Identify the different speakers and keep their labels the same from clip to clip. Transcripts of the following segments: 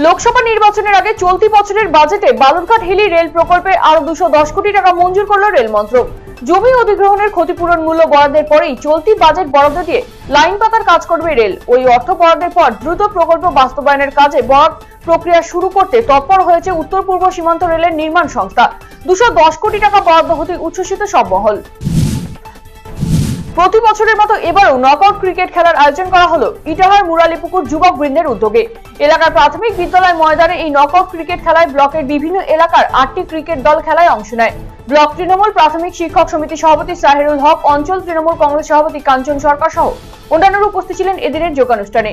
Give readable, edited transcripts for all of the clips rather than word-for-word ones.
Speaker 1: লোকসভা নির্বাচনের আগে চলতি বছরের বাজেটে বালুরঘাট হিলি রেল প্রকল্পে আরো 210 কোটি টাকা মঞ্জুর করল রেল মন্ত্রক। জমি অধিগ্রহণের ক্ষতিপূরণ মূল্য বরাদ্দের পরেই চলতি বাজেট বরাদ্দ দিয়ে লাইন পাতার কাজ করবে রেল। ওই অর্থ বরাদ্দের পর দ্রুত প্রকল্প বাস্তবায়নের কাজে বরাদ্দ প্রক্রিয়া শুরু করতে তৎপর হয়েছে উত্তর পূর্ব সীমান্ত রেলের নির্মাণ সংস্থা। 210 কোটি টাকা বরাদ্দ হতে উচ্ছ্বসিত সব মহল। প্রতি বছরের মতো এবারও নকআউট ক্রিকেট খেলার আয়োজন করা হলো ইটাহার মুরালিপুকুর যুবক বৃন্দের উদ্যোগে। এলাকার প্রাথমিক বিদ্যালয় ময়দানে এই নকআউট ক্রিকেট খেলায় ব্লকের বিভিন্ন এলাকার 8টি ক্রিকেট দল খেলায় অংশ নেয়। ব্লক তৃণমূল প্রাথমিক শিক্ষক সমিতি সভাপতি সাহেরুল হক, অঞ্চল তৃণমূল কংগ্রেস সভাপতি কাঞ্চন সরকার সহ অন্যান্যরা উপস্থিত ছিলেন এদিনের যোগানুষ্ঠানে।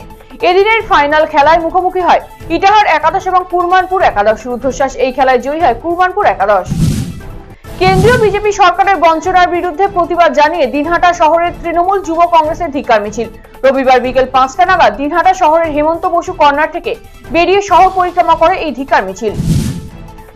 Speaker 1: এদিনের ফাইনাল খেলায় মুখোমুখি হয় ইটাহার একাদশ এবং কুরমানপুর একাদশ। রুদ্ধশ্বাস এই খেলায় জয়ী হয় কুরমানপুর একাদশ। কেন্দ্রীয় বিজেপি সরকারের বঞ্চনার বিরুদ্ধে প্রতিবাদ জানিয়ে দিনহাটা শহরের তৃণমূল যুব কংগ্রেসের ধিক্কার মিছিল রবিবার বিকেল 5টা নাগাদ দিনহাটা শহরের হেমন্ত বসু কর্নার থেকে বেরিয়ে শহর পরিক্রমা করে এই ধিক্কার মিছিল।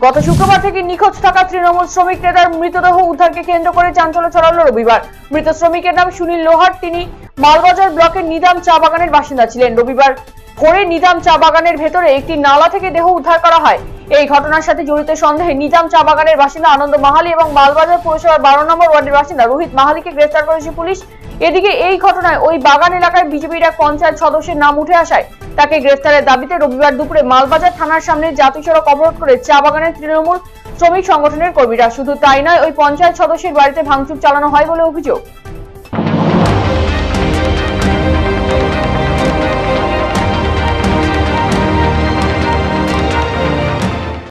Speaker 1: গত শুক্রবার থেকে নিখোঁজ থাকা তৃণমূল শ্রমিক নেতার মৃতদেহ উদ্ধারকে কেন্দ্র করে চাঞ্চল্য ছড়ালো রবিবার। মৃত শ্রমিকের নাম সুনীল লোহার। তিনি মালবাজার ব্লকের নিদাম চা বাগানের বাসিন্দা ছিলেন। রবিবার ভোরে নিদাম চা বাগানের ভেতরে একটি নালা থেকে দেহ উদ্ধার করা হয়। এই ঘটনার সাথে জড়িত সন্দেহে নিজাম চা বাগানের বাসিন্দা আনন্দ মাহালি এবং মালবাজার পৌরসভার 12 নম্বর ওয়ার্ডের বাসিন্দা রোহিত মাহালিকে গ্রেফতার করেছে পুলিশ। এদিকে এই ঘটনায় ওই বাগান এলাকায় বিজেপির এক পঞ্চায়েত সদস্যের নাম উঠে আসায় তাকে গ্রেফতারের দাবিতে রবিবার দুপুরে মালবাজার থানার সামনে জাতীয় সড়ক অবরোধ করে চা বাগানের তৃণমূল শ্রমিক সংগঠনের কর্মীরা। শুধু তাই নয়, ওই পঞ্চায়েত সদস্যের বাড়িতে ভাঙচুর চালানো হয় বলে অভিযোগ।